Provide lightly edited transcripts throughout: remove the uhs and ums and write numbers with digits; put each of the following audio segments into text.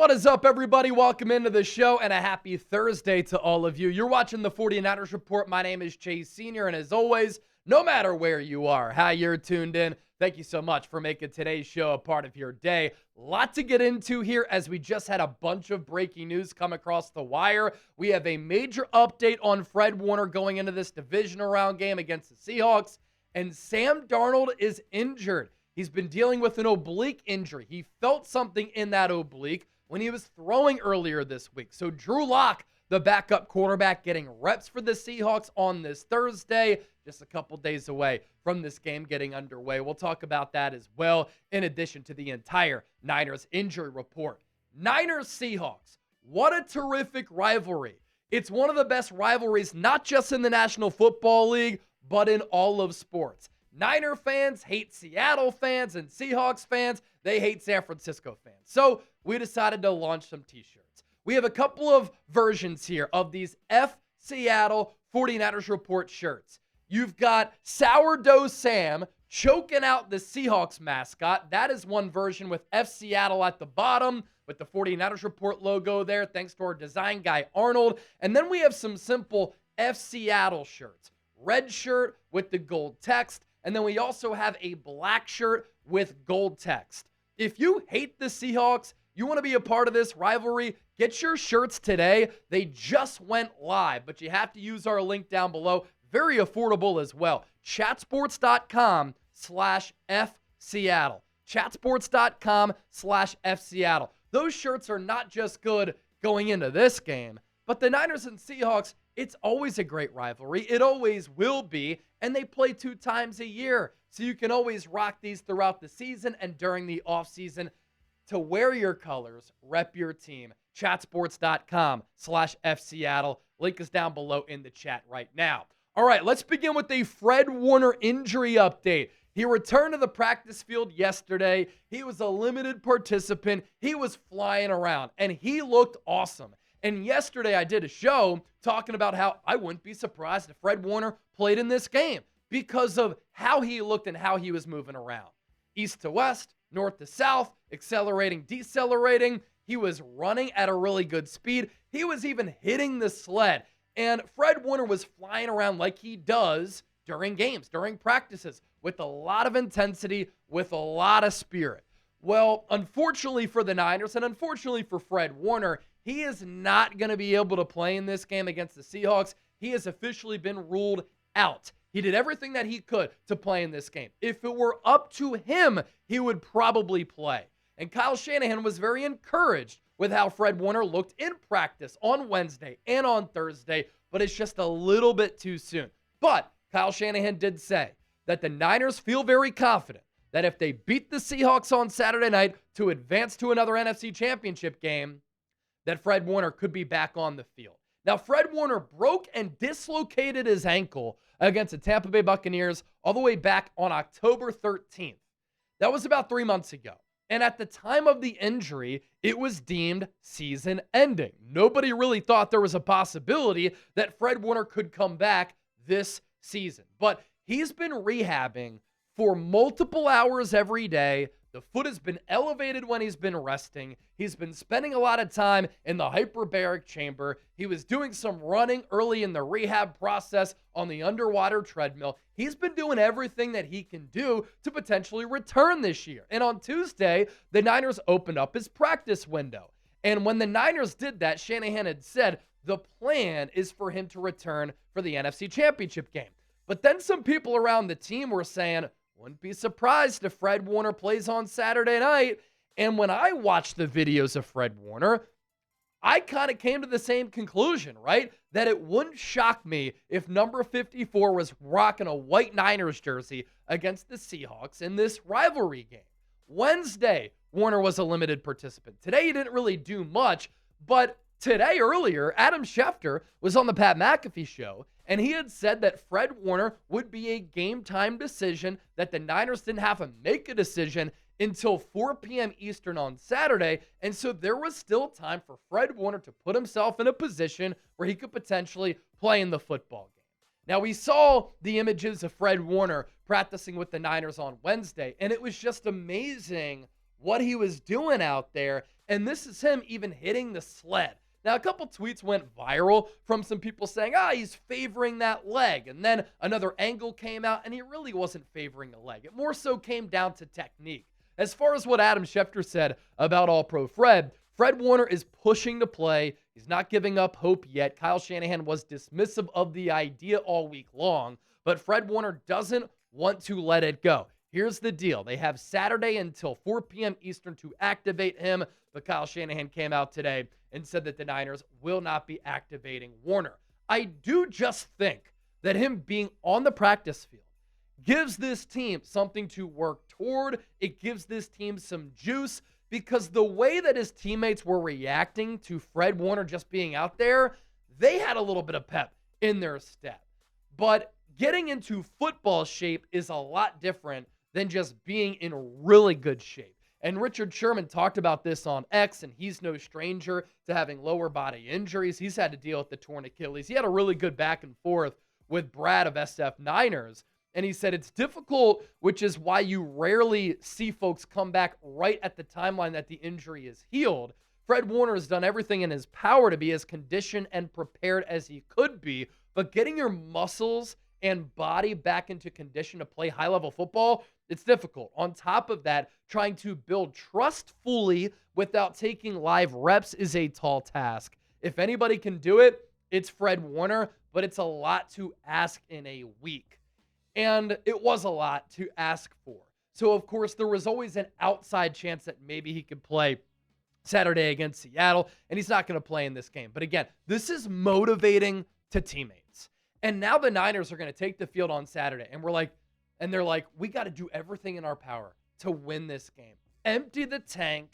What is up, everybody? Welcome into the show and a happy Thursday to all of you. You're watching the 49ers Report. My name is Chase Sr., and as always, no matter where you are, how you're tuned in, thank you so much for making today's show a part of your day. Lot to get into here as we just had a bunch of breaking news come across the wire. We have a major update on Fred Warner going into this divisional round game against the Seahawks, and Sam Darnold is injured. He's been dealing with an oblique injury. He felt something in that oblique when he was throwing earlier this week. So Drew Lock, the backup quarterback, getting reps for the Seahawks on this Thursday, just a couple days away from this game getting underway. We'll talk about that as well, in addition to the entire Niners injury report. Niners-Seahawks, what a terrific rivalry. It's one of the best rivalries, not just in the National Football League, but in all of sports. Niner fans hate Seattle fans, and Seahawks fans, they hate San Francisco fans. So we decided to launch some t-shirts. We have a couple of versions here of these F Seattle 49ers Report shirts. You've got Sourdough Sam choking out the Seahawks mascot. That is one version with F Seattle at the bottom with the 49ers Report logo there, thanks to our design guy, Arnold. And then we have some simple F Seattle shirts. Red shirt with the gold text. And then we also have a black shirt with gold text. If you hate the Seahawks, you want to be a part of this rivalry, get your shirts today. They just went live, but you have to use our link down below. Very affordable as well. Chatsports.com/FSeattle. Chatsports.com/FSeattle. Those shirts are not just good going into this game, but the Niners and Seahawks, it's always a great rivalry. It always will be, and they play 2 times a year. So you can always rock these throughout the season and during the offseason. To wear your colors, rep your team. Chatsports.com/FSeattle. Link is down below in the chat right now. All right, let's begin with a Fred Warner injury update. He returned to the practice field yesterday. He was a limited participant. He was flying around, and he looked awesome. And yesterday I did a show talking about how I wouldn't be surprised if Fred Warner played in this game because of how he looked and how he was moving around. East to west, north to south, accelerating, decelerating. He was running at a really good speed. He was even hitting the sled. And Fred Warner was flying around like he does during games, during practices, with a lot of intensity, with a lot of spirit. Well, unfortunately for the Niners and unfortunately for Fred Warner, he is not going to be able to play in this game against the Seahawks. He has officially been ruled out. He did everything that he could to play in this game. If it were up to him, he would probably play. And Kyle Shanahan was very encouraged with how Fred Warner looked in practice on Wednesday and on Thursday, but it's just a little bit too soon. But Kyle Shanahan did say that the Niners feel very confident that if they beat the Seahawks on Saturday night to advance to another NFC Championship game, that Fred Warner could be back on the field. Now, Fred Warner broke and dislocated his ankle against the Tampa Bay Buccaneers all the way back on October 13th. That was about 3 months ago. And at the time of the injury, it was deemed season-ending. Nobody really thought there was a possibility that Fred Warner could come back this season. But he's been rehabbing for multiple hours every day. The foot has been elevated when he's been resting. He's been spending a lot of time in the hyperbaric chamber. He was doing some running early in the rehab process on the underwater treadmill. He's been doing everything that he can do to potentially return this year. And on Tuesday, the Niners opened up his practice window. And when the Niners did that, Shanahan had said the plan is for him to return for the NFC Championship game. But then some people around the team were saying, wouldn't be surprised if Fred Warner plays on Saturday night. And when I watched the videos of Fred Warner, I kind of came to the same conclusion, right? That it wouldn't shock me if number 54 was rocking a white Niners jersey against the Seahawks in this rivalry game. Wednesday, Warner was a limited participant. Today, he didn't really do much, but today earlier, Adam Schefter was on the Pat McAfee show, and he had said that Fred Warner would be a game-time decision, that the Niners didn't have to make a decision until 4 p.m. Eastern on Saturday, and so there was still time for Fred Warner to put himself in a position where he could potentially play in the football game. Now, we saw the images of Fred Warner practicing with the Niners on Wednesday, and it was just amazing what he was doing out there And this is him even hitting the sled. Now, a couple tweets went viral from some people saying, he's favoring that leg. And then another angle came out, and he really wasn't favoring a leg. It more so came down to technique. As far as what Adam Schefter said about All-Pro Fred Warner is pushing to play. He's not giving up hope yet. Kyle Shanahan was dismissive of the idea all week long, but Fred Warner doesn't want to let it go. Here's the deal. They have Saturday until 4 p.m. Eastern to activate him, but Kyle Shanahan came out today and said that the Niners will not be activating Warner. I do just think that him being on the practice field gives this team something to work toward. It gives this team some juice because the way that his teammates were reacting to Fred Warner just being out there, they had a little bit of pep in their step. But getting into football shape is a lot different than just being in really good shape. And Richard Sherman talked about this on X, and he's no stranger to having lower body injuries. He's had to deal with the torn Achilles. He had a really good back and forth with Brad of SF Niners. And he said it's difficult, which is why you rarely see folks come back right at the timeline that the injury is healed. Fred Warner has done everything in his power to be as conditioned and prepared as he could be, but getting your muscles and body back into condition to play high-level football, it's difficult. On top of that, trying to build trust fully without taking live reps is a tall task. If anybody can do it, it's Fred Warner, but it's a lot to ask in a week. And it was a lot to ask for. So, of course, there was always an outside chance that maybe he could play Saturday against Seattle, and he's not going to play in this game. But again, this is motivating to teammates. And now the Niners are going to take the field on Saturday, and they're like, we got to do everything in our power to win this game. Empty the tank,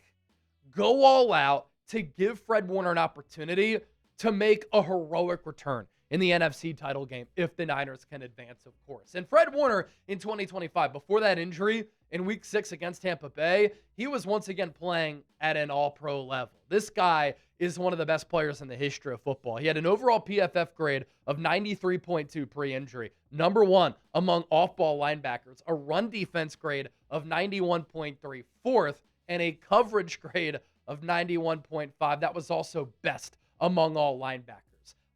go all out to give Fred Warner an opportunity to make a heroic return in the NFC title game if the Niners can advance, of course. And Fred Warner in 2025, before that injury in Week 6 against Tampa Bay, he was once again playing at an all-pro level. This guy is one of the best players in the history of football. He had an overall PFF grade of 93.2 pre-injury, number one among off-ball linebackers, a run defense grade of 91.3, fourth, and a coverage grade of 91.5. That was also best among all linebackers.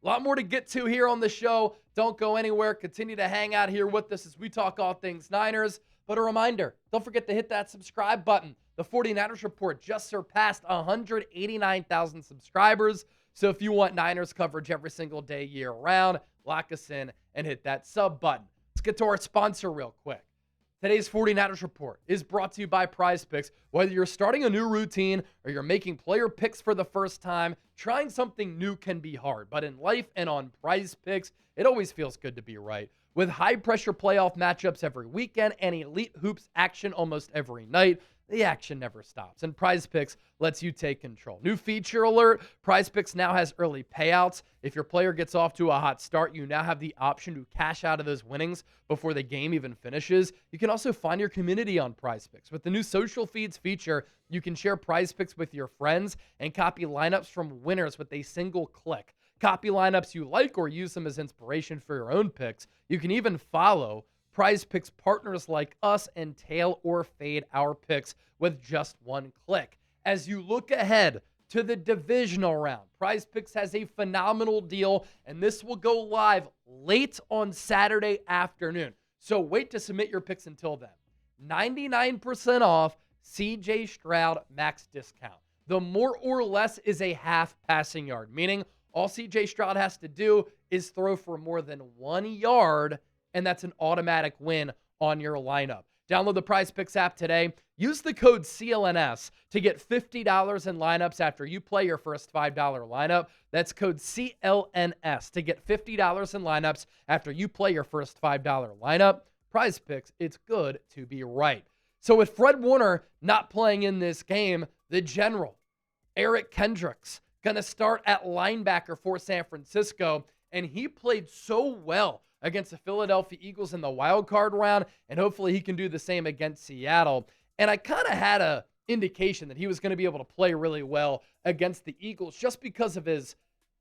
A lot more to get to here on the show. Don't go anywhere. Continue to hang out here with us as we talk all things Niners. But a reminder, don't forget to hit that subscribe button. The 49ers Report just surpassed 189,000 subscribers. So if you want Niners coverage every single day, year round, lock us in and hit that sub button. Let's get to our sponsor real quick. Today's 49ers Report is brought to you by Prize Picks. Whether you're starting a new routine or you're making player picks for the first time, trying something new can be hard. But in life and on Prize Picks, it always feels good to be right. With high-pressure playoff matchups every weekend and elite hoops action almost every night, the action never stops, and Prize Picks lets you take control. New feature alert, Prize Picks now has early payouts. If your player gets off to a hot start, you now have the option to cash out of those winnings before the game even finishes. You can also find your community on Prize Picks. With the new social feeds feature, you can share Prize Picks with your friends and copy lineups from winners with a single click. Copy lineups you like or use them as inspiration for your own picks. You can even follow Prize Picks partners like us and tail or fade our picks with just one click. As you look ahead to the divisional round, Prize Picks has a phenomenal deal, and this will go live late on Saturday afternoon. So wait to submit your picks until then. 99% off CJ Stroud max discount. The more or less is a half passing yard, meaning all CJ Stroud has to do is throw for more than 1 yard, and that's an automatic win on your lineup. Download the Prize Picks app today. Use the code CLNS to get $50 in lineups after you play your first $5 lineup. That's code CLNS to get $50 in lineups after you play your first $5 lineup. Prize Picks, it's good to be right. So with Fred Warner not playing in this game, the general, Eric Kendricks, going to start at linebacker for San Francisco, and he played so well against the Philadelphia Eagles in the wild card round, and hopefully he can do the same against Seattle. And I kind of had a indication that he was going to be able to play really well against the Eagles just because of his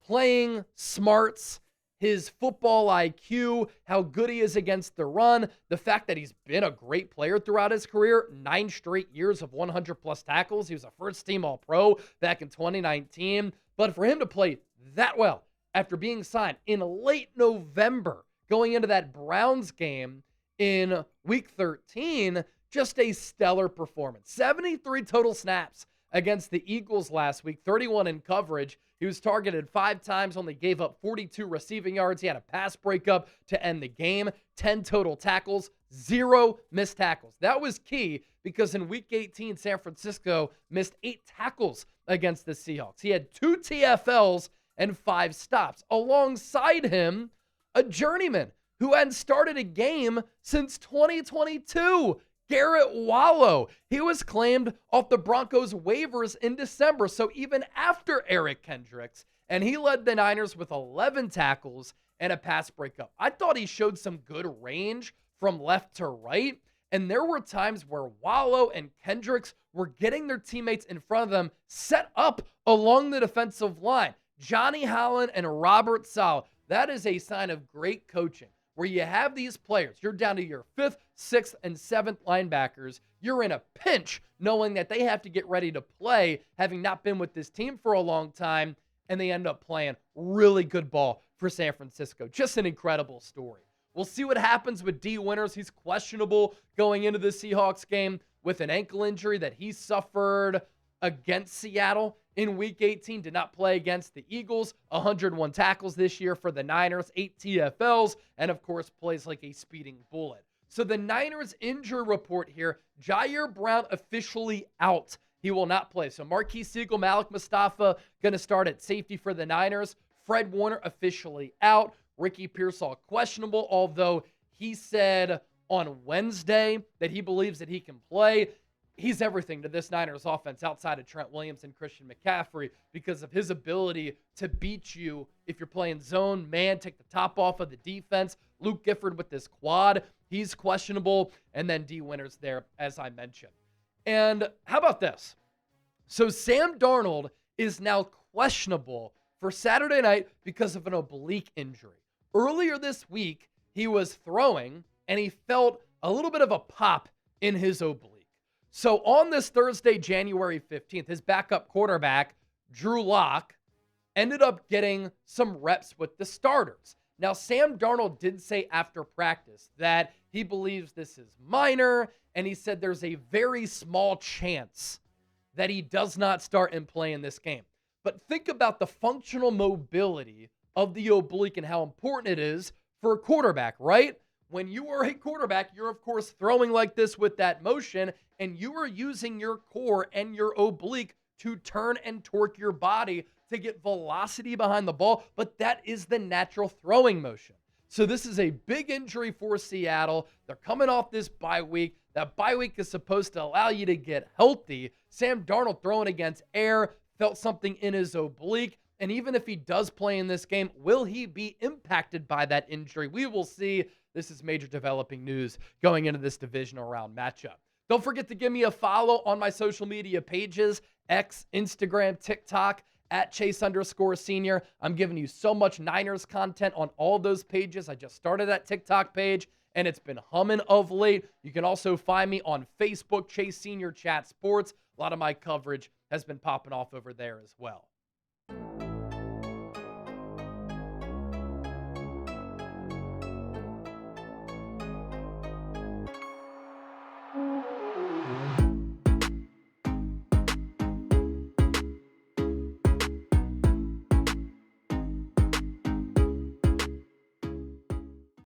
playing smarts, his football IQ, how good he is against the run, the fact that he's been a great player throughout his career, 9 straight years of 100-plus tackles. He was a first-team All-Pro back in 2019. But for him to play that well after being signed in late November, going into that Browns game in Week 13, just a stellar performance. 73 total snaps against the Eagles last week, 31 in coverage. He was targeted 5 times, only gave up 42 receiving yards. He had a pass breakup to end the game, 10 total tackles, 0 missed tackles. That was key because in Week 18, San Francisco missed 8 tackles against the Seahawks. He had 2 TFLs and 5 stops. Alongside him, a journeyman who hadn't started a game since 2022. Garrett Wallow. He was claimed off the Broncos waivers in December, so even after Eric Kendricks, and he led the Niners with 11 tackles and a pass breakup. I thought he showed some good range from left to right, and there were times where Wallow and Kendricks were getting their teammates in front of them set up along the defensive line. Johnny Holland and Robert Saleh. That is a sign of great coaching, where you have these players, you're down to your 5th, 6th, and 7th linebackers. You're in a pinch knowing that they have to get ready to play, having not been with this team for a long time, and they end up playing really good ball for San Francisco. Just an incredible story. We'll see what happens with D. Winters. He's questionable going into the Seahawks game with an ankle injury that he suffered against Seattle in Week 18, did not play against the Eagles. 101 tackles this year for the Niners, 8 TFLs, and of course plays like a speeding bullet. So the Niners injury report here, Jair Brown officially out. He will not play. So Marquise Siegel, Malik Mustafa going to start at safety for the Niners. Fred Warner officially out. Ricky Pearsall questionable, although he said on Wednesday that he believes that he can play. He's everything to this Niners offense outside of Trent Williams and Christian McCaffrey because of his ability to beat you if you're playing zone, man, take the top off of the defense. Luke Gifford with this quad, he's questionable. And then D. Winters there, as I mentioned. And how about this? So Sam Darnold is now questionable for Saturday night because of an oblique injury. Earlier this week, he was throwing and he felt a little bit of a pop in his oblique. So on this Thursday, January 15th, his backup quarterback, Drew Lock, ended up getting some reps with the starters. Now, Sam Darnold did say after practice that he believes this is minor, and he said there's a very small chance that he does not start and play in this game. But think about the functional mobility of the oblique and how important it is for a quarterback, right? When you are a quarterback, you're, of course, throwing like this with that motion, and you are using your core and your oblique to turn and torque your body to get velocity behind the ball, but that is the natural throwing motion. So this is a big injury for Seattle. They're coming off this bye week. That bye week is supposed to allow you to get healthy. Sam Darnold throwing against air, felt something in his oblique. And even if he does play in this game, will he be impacted by that injury? We will see. This is major developing news going into this divisional round matchup. Don't forget to give me a follow on my social media pages, X, Instagram, TikTok, at Chase_Senior. I'm giving you so much Niners content on all those pages. I just started that TikTok page, and it's been humming of late. You can also find me on Facebook, Chase Senior Chat Sports. A lot of my coverage has been popping off over there as well.